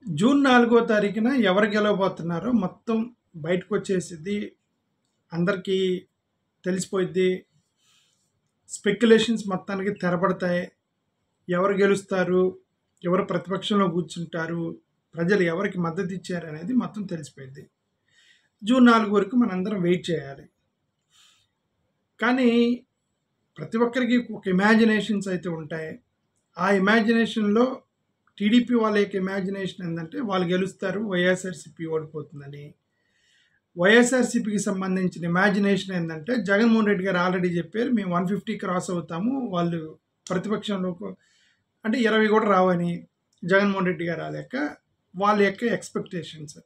June 4వ తారీఖున ఎవరు గెలవబోతున్నారో మొత్తం బయటకొచ్చేసిద్ది. అందరికీ తెలిసిపోయిద్ది. స్పెక్యులేషన్స్ మొత్తానికి తెరపడతాయి. ఎవరు గెలుస్తారు? ఎవరు ప్రతిపక్షంలో కూర్చుంటారు? ప్రజలు ఎవరికి మద్దతు ఇచ్చారనేది మొత్తం తెలిసిపోయిద్ది. జూన్ 4 వరకు మనందరం వెయిట్ చేయాలి. కానీ ప్రతి ఒక్కరికి ఒక ఇమాజినేషన్స్ అయితే ఉంటాయి. ఆ ఇమాజినేషన్‌లో టీడీపీ వాళ్ళ యొక్క ఇమాజినేషన్ ఏందంటే వాళ్ళు గెలుస్తారు, వైఎస్ఆర్‌సీపీ ఓడిపోతుందని. వైఎస్ఆర్‌సీపీకి సంబంధించిన ఇమాజినేషన్ ఏందంటే జగన్మోహన్ రెడ్డి గారు ఆల్రెడీ చెప్పారు. మేము 150 క్రాస్ అవుతాము. వాళ్ళు ప్రతిపక్షంలోకి అంటే 20 కూడా రావని జగన్మోహన్ రెడ్డి గారు ఆ లెక్క వాళ్ళ యొక్క ఎక్స్‌పెక్టేషన్స్.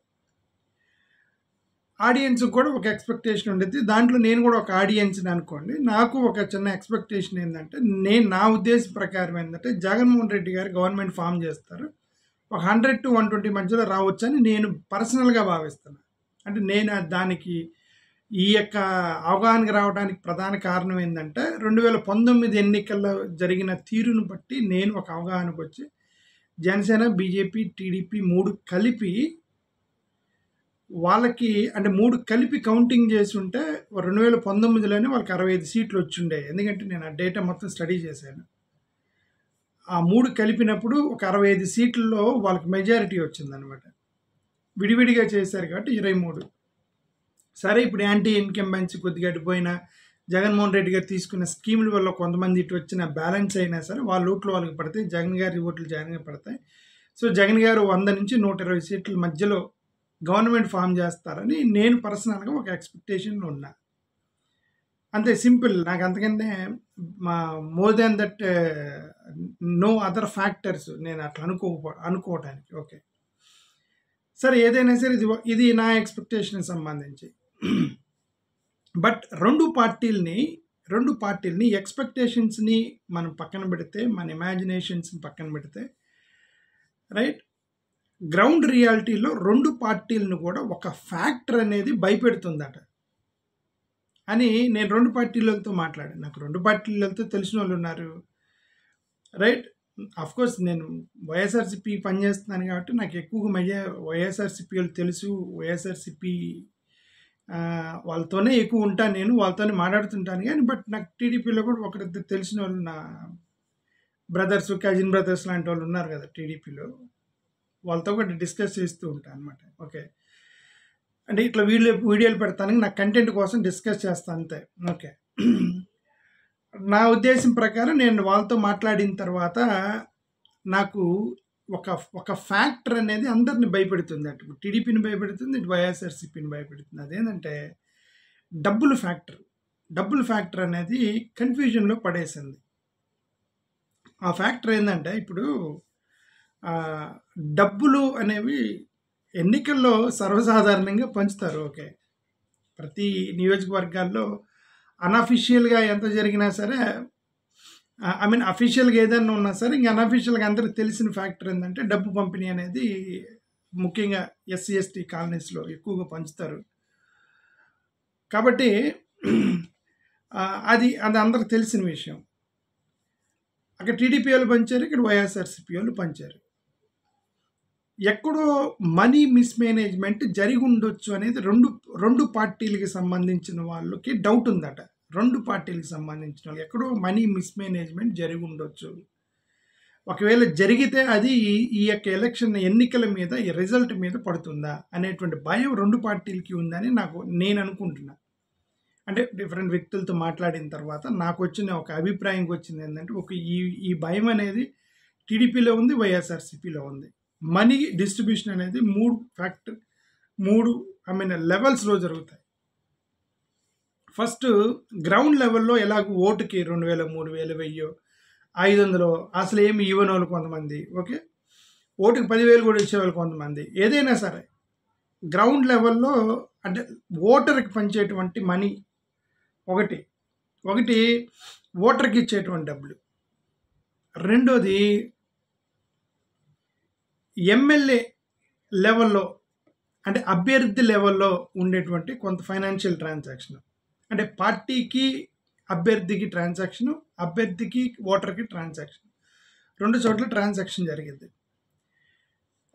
ఆడియన్స్‌కి కూడా ఒక ఎక్స్‌పెక్టేషన్ ఉండిద్ది. దాంట్లో నేను కూడా ఒక ఆడియన్స్‌ని అనుకోండి. నాకు ఒక చిన్న ఎక్స్‌పెక్టేషన్ ఏందంటే నా ఉద్దేశం ప్రకారం ఏందంటే జగన్మోహన్ రెడ్డి గారు గవర్నమెంట్ ఫార్మ్ చేస్తారు. ఒక 100-120 మధ్యలో రావచ్చని నేను పర్సనల్‌గా భావిస్తున్నా. అంటే నేను దానికి ఈ యొక్క అవగాహనకు రావడానికి ప్రధాన కారణం ఏందంటే 2019 ఎన్నికల్లో జరిగిన తీరును బట్టి నేను ఒక అవగాహనకొచ్చి జనసేన, బీజేపీ, టీడీపీ 3 కలిపి వాళ్ళకి అంటే 3 కలిపి కౌంటింగ్ చేసుంటే 2019లోనే వాళ్ళకి 65 సీట్లు వచ్చుండేయి. ఎందుకంటే నేను ఆ డేటా మొత్తం స్టడీ చేశాను. ఆ 3 కలిపినప్పుడు ఒక 65 సీట్లలో వాళ్ళకి మెజారిటీ వచ్చిందనమాట. విడివిడిగా చేశారు కాబట్టి 23. సరే ఇప్పుడు యాంటీ ఇన్కంబెన్సీ కొద్దిగా అటుపోయినా జగన్మోహన్ రెడ్డి గారు తీసుకున్న స్కీముల వల్ల కొంతమంది ఇటు వచ్చిన బ్యాలెన్స్ అయినా సరే వాళ్ళ ఓట్లు వాళ్ళకి పడతాయి. జగన్ గారి ఓట్లు జగన్‌కి పడతాయి. సో జగన్ గారు 100-120 సీట్ల మధ్యలో గవర్నమెంట్ ఫార్మ్ చేస్తారని నేను పర్సనల్‌గా ఒక ఎక్స్‌పెక్టేషన్‌లో ఉన్నా. అంతే సింపుల్. నాకు అంతకంటే more than that no other factors నేను అట్లా అనుకోవటానికి. ఓకే. సరే ఏదైనా సరే ఇది నా ఎక్స్‌పెక్టేషన్‌కి సంబంధించి. బట్ 2 పార్టీలని ఎక్స్‌పెక్టేషన్స్‌ని మనం పక్కన పెడితే, మన ఇమాజినేషన్స్‌ని పక్కన పెడితే రైట్? గ్రౌండ్ రియాలిటీలో 2 పార్టీలను కూడా ఒక ఫ్యాక్టర్ అనేది భయపెడుతుందట. అని నేను 2 పార్టీలతో మాట్లాడాను. నాకు 2 పార్టీలతో తెలిసినోళ్ళు ఉన్నారు. రైట్? ఆఫ్‌కోర్స్ నేను వైఎస్ఆర్‌సీపీ పనిచేస్తున్నాను కాబట్టి నాకు ఎక్కువగా వైఎస్ఆర్‌సీపీయోళ్ళు తెలుసు. వైఎస్ఆర్‌సీపీ వాళ్ళతోనే ఎక్కువ ఉంటాను నేను. వాళ్ళతోనే మాట్లాడుతుంటాను గానీ బట్ నాకు టీడీపీలో కూడా ఒకరిద్దరు తెలిసినోళ్ళు నా బ్రదర్స్, కజిన్ బ్రదర్స్ లాంటి వాళ్ళు ఉన్నారు కదా టీడీపీలో. వాళ్ళతో కూడా డిస్కస్ చేస్తూ ఉంటాను అనమాట. ఓకే. అంటే ఇట్లా వీడియోలు పెడతానికి నాకు కంటెంట్ కోసం డిస్కస్ చేస్తా అంతే. ఓకే. నా ఉద్దేశం ప్రకారం నేను వాళ్ళతో మాట్లాడిన తర్వాత నాకు ఒక ఫ్యాక్టర్ అనేది అందరిని భయపెడుతుంది. అటు టీడీపీని భయపెడుతుంది, ఇటు వైఎస్ఆర్‌సీపీని భయపెడుతుంది. అదేంటంటే డబ్బులు ఫ్యాక్టర్. డబ్బులు ఫ్యాక్టర్ అనేది కన్‌ఫ్యూజన్‌లో పడేసింది. ఆ ఫ్యాక్టర్ ఏందంటే ఇప్పుడు డబ్బులు అనేవి ఎన్నికల్లో సర్వసాధారణంగా పంచుతారు. ఓకే. ప్రతి నియోజకవర్గాల్లో అన్‌అఫీషియల్‌గా ఎంత జరిగినా సరే ఐ మీన్ అఫీషియల్‌గా ఏదన్నా ఉన్నా సరే ఇంక అన్‌అఫీషియల్‌గా అందరికి తెలిసిన ఫ్యాక్టర్ ఏందంటే డబ్బు పంపిణీ అనేది ముఖ్యంగా ఎస్సీ, ఎస్టీ కాలనీస్‌లో ఎక్కువగా పంచుతారు. కాబట్టి అది అందరికి తెలిసిన విషయం. అక్కడ టీడీపీ వాళ్ళు పంచారు. ఇక్కడ వైఎస్ఆర్‌సీపీ వాళ్ళు పంచారు. ఎక్కడో మనీ మిస్‌మేనేజ్‌మెంట్ జరిగుండొచ్చు అనేది 2 పార్టీలకి సంబంధించిన వాళ్ళకి డౌట్ ఉందట. 2 పార్టీలకి సంబంధించిన వాళ్ళకి ఎక్కడో మనీ మిస్‌మేనేజ్‌మెంట్ జరిగుండొచ్చు. ఒకవేళ జరిగితే అది ఈ యొక్క ఎలక్షన్ ఎన్నికల మీద, ఈ రిజల్ట్ మీద పడుతుందా అనేటువంటి భయం 2 పార్టీలకి ఉందని నేను అనుకుంటున్నా. అంటే డిఫరెంట్ వ్యక్తులతో మాట్లాడిన తర్వాత నాకొచ్చిన ఒక అభిప్రాయంకి వచ్చింది ఏందంటే ఈ భయం అనేది టీడీపీలో ఉంది, వైఎస్ఆర్‌సీపీలో ఉంది. మనీ డిస్ట్రిబ్యూషన్ అనేది 3 లెవెల్స్‌లో జరుగుతాయి. ఫస్ట్ గ్రౌండ్ లెవెల్‌లో ఎలాగో ఓటుకి 2000, 3000, 1000, 500 అసలు ఏమి ఇవ్వనోళ్ళు కొంతమంది. ఓకే. ఓటుకి 10,000 కూడా ఇచ్చేవాళ్ళు కొంతమంది. ఏదైనా సరే గ్రౌండ్ లెవెల్‌లో అంటే ఓటర్‌కి పంచేటువంటి మనీ ఒకటి ఓటర్‌కి ఇచ్చేటువంటి డబ్బులు. రెండోది ఎమ్మెల్యే లెవెల్‌లో అంటే అభ్యర్థి లెవెల్‌లో ఉండేటువంటి కొంత ఫైనాన్షియల్ ట్రాన్సాక్షన్. అంటే పార్టీకి, అభ్యర్థికి ట్రాన్సాక్షను, అభ్యర్థికి, ఓటర్‌కి ట్రాన్సాక్షన్. 2 చోట్ల ట్రాన్సాక్షన్ జరిగిద్ది.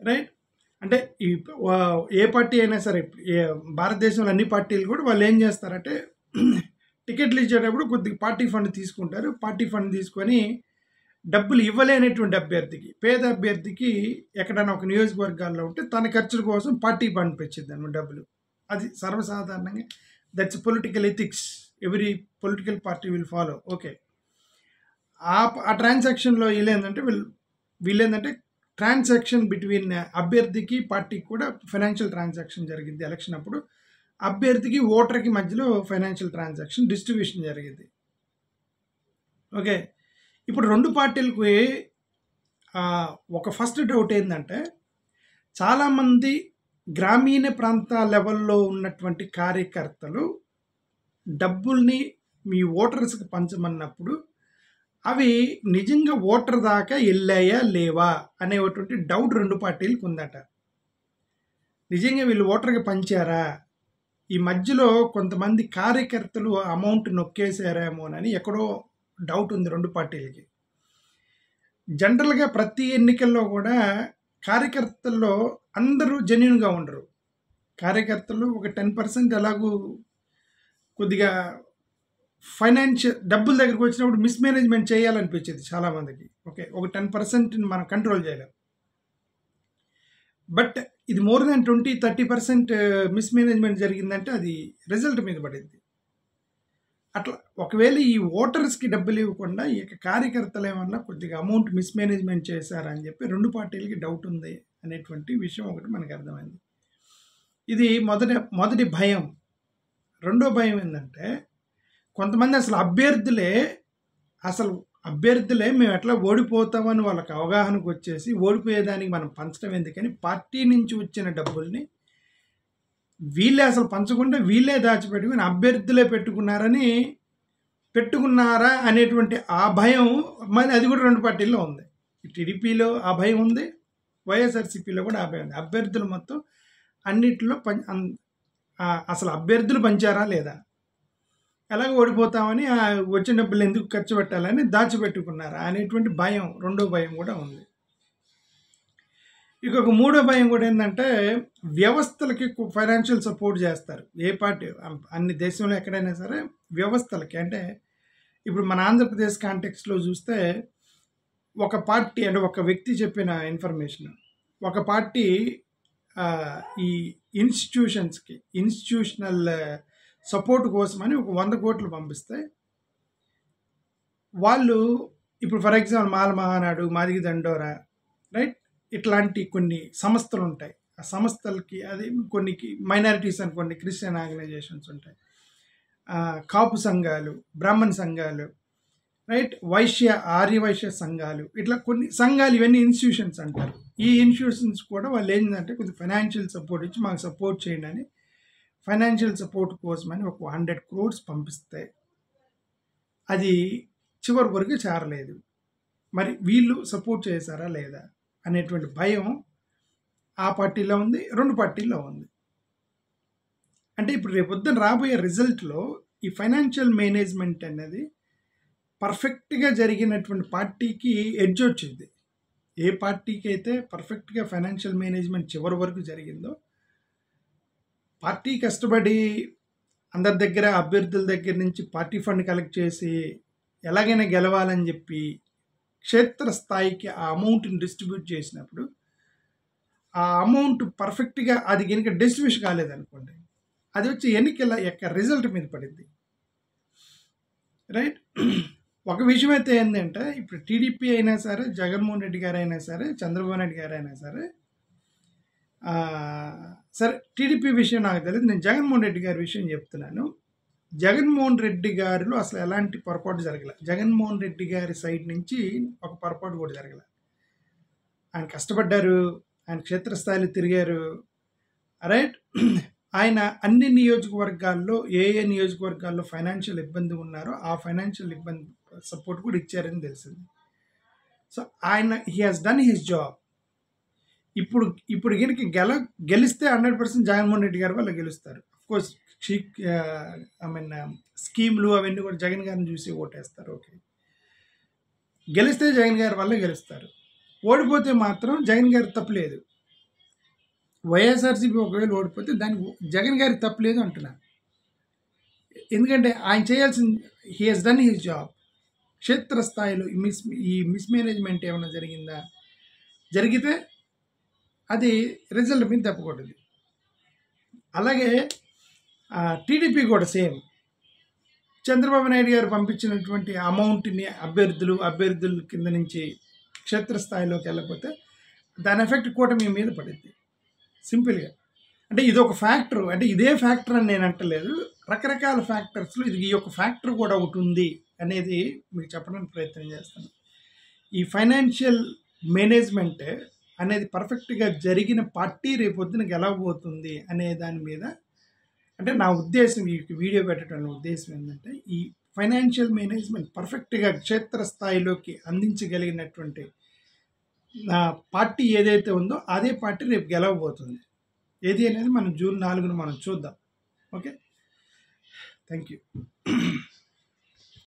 రైట్? అంటే ఈ ఏ పార్టీ అయినా సరే భారతదేశంలో అన్ని పార్టీలు కూడా వాళ్ళు ఏం చేస్తారంటే టికెట్లు ఇచ్చేటప్పుడు కొద్దిగా పార్టీ ఫండ్ తీసుకుంటారు. పార్టీ ఫండ్ తీసుకొని డబ్బులు ఇవ్వలేనటువంటి అభ్యర్థికి, పేద అభ్యర్థికి ఎక్కడైనా ఒక నియోజకవర్గాల్లో ఉంటే తన ఖర్చుల కోసం పార్టీ పంపించింది అన్నమాట డబ్బులు. అది సర్వసాధారణంగా that's political ethics. Every political party will follow. Okay. ఆ ట్రాన్సాక్షన్లో వీళ్ళేందంటే ట్రాన్సాక్షన్ బిట్వీన్ అభ్యర్థికి పార్టీకి కూడా ఫైనాన్షియల్ ట్రాన్సాక్షన్ జరిగింది ఎలక్షన్ అప్పుడు. అభ్యర్థికి ఓటర్కి మధ్యలో ఫైనాన్షియల్ ట్రాన్సాక్షన్ డిస్ట్రిబ్యూషన్ జరిగింది. ఓకే. ఇప్పుడు రెండు పార్టీలకి ఒక ఫస్ట్ డౌట్ ఏంటంటే, చాలామంది గ్రామీణ ప్రాంతాల లెవెల్లో ఉన్నటువంటి కార్యకర్తలు డబ్బుల్ని మీ ఓటర్స్కి పంచమన్నప్పుడు అవి నిజంగా ఓటర్ దాకా వెళ్ళాయా లేవా అనేటువంటి డౌట్ రెండు పార్టీలకు ఉందట. నిజంగా వీళ్ళు ఓటర్కి పంచారా, ఈ మధ్యలో కొంతమంది కార్యకర్తలు అమౌంట్ నొక్కేసారేమోనని ఎక్కడో డౌట్ ఉంది రెండు పార్టీలకి. జనరల్గా ప్రతి ఎన్నికల్లో కూడా కార్యకర్తల్లో అందరూ జెన్యున్గా ఉండరు. కార్యకర్తలు ఒక 10% ఎలాగూ కొద్దిగా ఫైనాన్షియల్ డబ్బుల దగ్గరికి వచ్చినప్పుడు మిస్మేనేజ్మెంట్ చేయాలనిపించేది చాలామందికి. ఓకే, ఒక 10% మనం కంట్రోల్ చేయలేం. బట్ ఇది మోర్ దాన్ 20-30% మిస్మేనేజ్మెంట్ జరిగిందంటే అది రిజల్ట్ మీద పడింది. అట్లా ఒకవేళ ఈ ఓటర్స్కి డబ్బులు ఇవ్వకుండా ఇక కార్యకర్తలు ఏమన్నా కొద్దిగా అమౌంట్ మిస్మేనేజ్మెంట్ చేశారని చెప్పి రెండు పార్టీలకి డౌట్ ఉంది అనేటువంటి విషయం ఒకటి మనకు అర్థమైంది. ఇది మొదటి భయం. రెండో భయం ఏంటంటే, కొంతమంది అభ్యర్థులే మేము ఎట్లా ఓడిపోతామని వాళ్ళకి అవగాహనకు వచ్చేసి ఓడిపోయేదానికి మనం పంచడం ఎందుకని పార్టీ నుంచి వచ్చిన డబ్బుల్ని వీళ్ళే అసలు పంచకుండా వీళ్ళే దాచిపెట్టుకుని అభ్యర్థులే పెట్టుకున్నారా అనేటువంటి ఆ భయం మరి అది కూడా రెండు పార్టీల్లో ఉంది. టీడీపీలో ఆ భయం ఉంది, వైఎస్ఆర్సీపీలో కూడా ఆ భయం ఉంది. అభ్యర్థులు మొత్తం అన్నిటిలో అసలు అభ్యర్థులు పంచారా లేదా, ఎలాగ ఓడిపోతామని వచ్చిన డబ్బులు ఎందుకు ఖర్చు పెట్టాలని దాచిపెట్టుకున్నారా అనేటువంటి భయం, రెండో భయం కూడా ఉంది. ఇంకొక మూడో భయం కూడా ఏంటంటే, వ్యవస్థలకి ఫైనాన్షియల్ సపోర్ట్ చేస్తారు ఏ పార్టీ. అన్ని దేశంలో ఎక్కడైనా సరే వ్యవస్థలకి, అంటే ఇప్పుడు మన ఆంధ్రప్రదేశ్ కాంటెక్స్లో చూస్తే ఒక పార్టీ అంటే ఒక వ్యక్తి చెప్పిన ఇన్ఫర్మేషన్, ఒక పార్టీ ఈ ఇన్స్టిట్యూషనల్ సపోర్ట్ కోసమని ఒక 100 కోట్లు పంపిస్తే వాళ్ళు ఇప్పుడు ఫర్ ఎగ్జాంపుల్ మాల మహానాడు, మాదిగ దండోరా, రైట్, ఇట్లాంటి కొన్ని సంస్థలు ఉంటాయి. ఆ సంస్థలకి అది కొన్ని మైనారిటీస్ అనుకోండి, క్రిస్టియన్ ఆర్గనైజేషన్స్ ఉంటాయి, కాపు సంఘాలు, బ్రాహ్మణ సంఘాలు, రైట్, ఆర్యవైశ్య సంఘాలు, ఇట్లా కొన్ని సంఘాలు, ఇవన్నీ ఇన్స్టిట్యూషన్స్ అంటారు. ఈ ఇన్స్టిట్యూషన్స్ కూడా వాళ్ళు ఏంటంటే కొద్దిగా ఫైనాన్షియల్ సపోర్ట్ ఇచ్చి మాకు సపోర్ట్ చేయండి అని ఫైనాన్షియల్ సపోర్ట్ కోసమని ఒక 100 crores పంపిస్తే అది చివరి వరకు చేరలేదు. మరి వీళ్ళు సపోర్ట్ చేశారా లేదా అనేటువంటి భయం ఆ పార్టీలో ఉంది, రెండు పార్టీల్లో ఉంది. అంటే ఇప్పుడు రేపొద్దున రాబోయే రిజల్ట్లో ఈ ఫైనాన్షియల్ మేనేజ్మెంట్ అనేది పర్ఫెక్ట్గా జరిగినటువంటి పార్టీకి ఎడ్జ్ వచ్చింది. ఏ పార్టీకి అయితే పర్ఫెక్ట్గా ఫైనాన్షియల్ మేనేజ్మెంట్ చివరి వరకు జరిగిందో, పార్టీ కష్టపడి అందరి దగ్గర అభ్యర్థుల దగ్గర నుంచి పార్టీ ఫండ్ కలెక్ట్ చేసి ఎలాగైనా గెలవాలని చెప్పి క్షేత్రస్థాయికి ఆ అమౌంట్ని డిస్ట్రిబ్యూట్ చేసినప్పుడు ఆ అమౌంట్ పర్ఫెక్ట్గా అది కనుక డిస్ట్రిబ్యూషన్ కాలేదనుకోండి, అది వచ్చి ఎన్నికల యొక్క రిజల్ట్ మీద పడింది, రైట్. ఒక విషయం అయితే ఏంటంటే, ఇప్పుడు టీడీపీ అయినా సరే, జగన్మోహన్ రెడ్డి గారు అయినా సరే, చంద్రబాబు నాయుడు గారు అయినా సరే, సరే టీడీపీ విషయం నాకు తెలియదు, నేను జగన్మోహన్ రెడ్డి గారి విషయం చెప్తున్నాను. జగన్మోహన్ రెడ్డి గారిలో అసలు ఎలాంటి పొరపాటు జరగలే. జగన్మోహన్ రెడ్డి గారి సైడ్ నుంచి ఒక పొరపాటు కూడా జరగలే. ఆయన కష్టపడ్డారు, ఆయన క్షేత్రస్థాయిలో తిరిగారు, రైట్. ఆయన అన్ని నియోజకవర్గాల్లో ఏ నియోజకవర్గాల్లో ఫైనాన్షియల్ ఇబ్బంది ఉన్నారో ఆ ఫైనాన్షియల్ ఇబ్బంది సపోర్ట్ కూడా ఇచ్చారని తెలిసింది. సో ఆయన he has done his job. ఇప్పుడు కనుక గెలిస్తే 100% జగన్మోహన్ రెడ్డి గారి వల్ల గెలుస్తారు. అఫ్కోర్స్ స్కీమ్లు అవన్నీ కూడా జగన్ గారిని చూసి ఓటేస్తారు. ఓకే, గెలిస్తే జగన్ గారి వల్ల గెలుస్తారు. ఓడిపోతే మాత్రం జగన్ గారి తప్పులేదు. వైఎస్ఆర్సీపీ ఒకవేళ ఓడిపోతే దానికి జగన్ గారికి తప్పులేదు అంటున్నాను. ఎందుకంటే ఆయన చేయాల్సింది he has done his job. క్షేత్రస్థాయిలో ఈ మిస్మేనేజ్మెంట్ ఏమైనా జరిగిందా, జరిగితే అది రిజల్ట్ మీద తప్పకూడదు. అలాగే టీడీపీ కూడా సేమ్. చంద్రబాబు నాయుడు గారు పంపించినటువంటి అమౌంట్ని అభ్యర్థుల కింద నుంచి క్షేత్రస్థాయిలోకి వెళ్ళకపోతే దాని ఎఫెక్ట్ కూటమి మీద పడుద్ది సింపుల్గా. అంటే ఇది ఒక ఫ్యాక్టర్, అంటే ఇదే ఫ్యాక్టర్ అని నేను అంటలేదు, రకరకాల ఫ్యాక్టర్స్లో ఇది ఈ యొక్క ఫ్యాక్టర్ కూడా ఒకటి ఉంది అనేది మీకు చెప్పడానికి ప్రయత్నం చేస్తాను. ఈ ఫైనాన్షియల్ మేనేజ్మెంట్ అనేది పర్ఫెక్ట్గా జరిగిన పార్టీ రేపొద్దున గెలవబోతుంది అనే దాని మీద, అంటే నా ఉద్దేశం ఈ వీడియో పెట్టడం ఉద్దేశం ఏంటంటే ఈ ఫైనాన్షియల్ మేనేజ్మెంట్ పర్ఫెక్ట్గా క్షేత్రస్థాయిలోకి అందించగలిగినటువంటి పార్టీ ఏదైతే ఉందో అదే పార్టీ రేపు గెలవబోతుంది. ఏది అనేది మనం జూన్ 4న మనం చూద్దాం. Okay, thank you.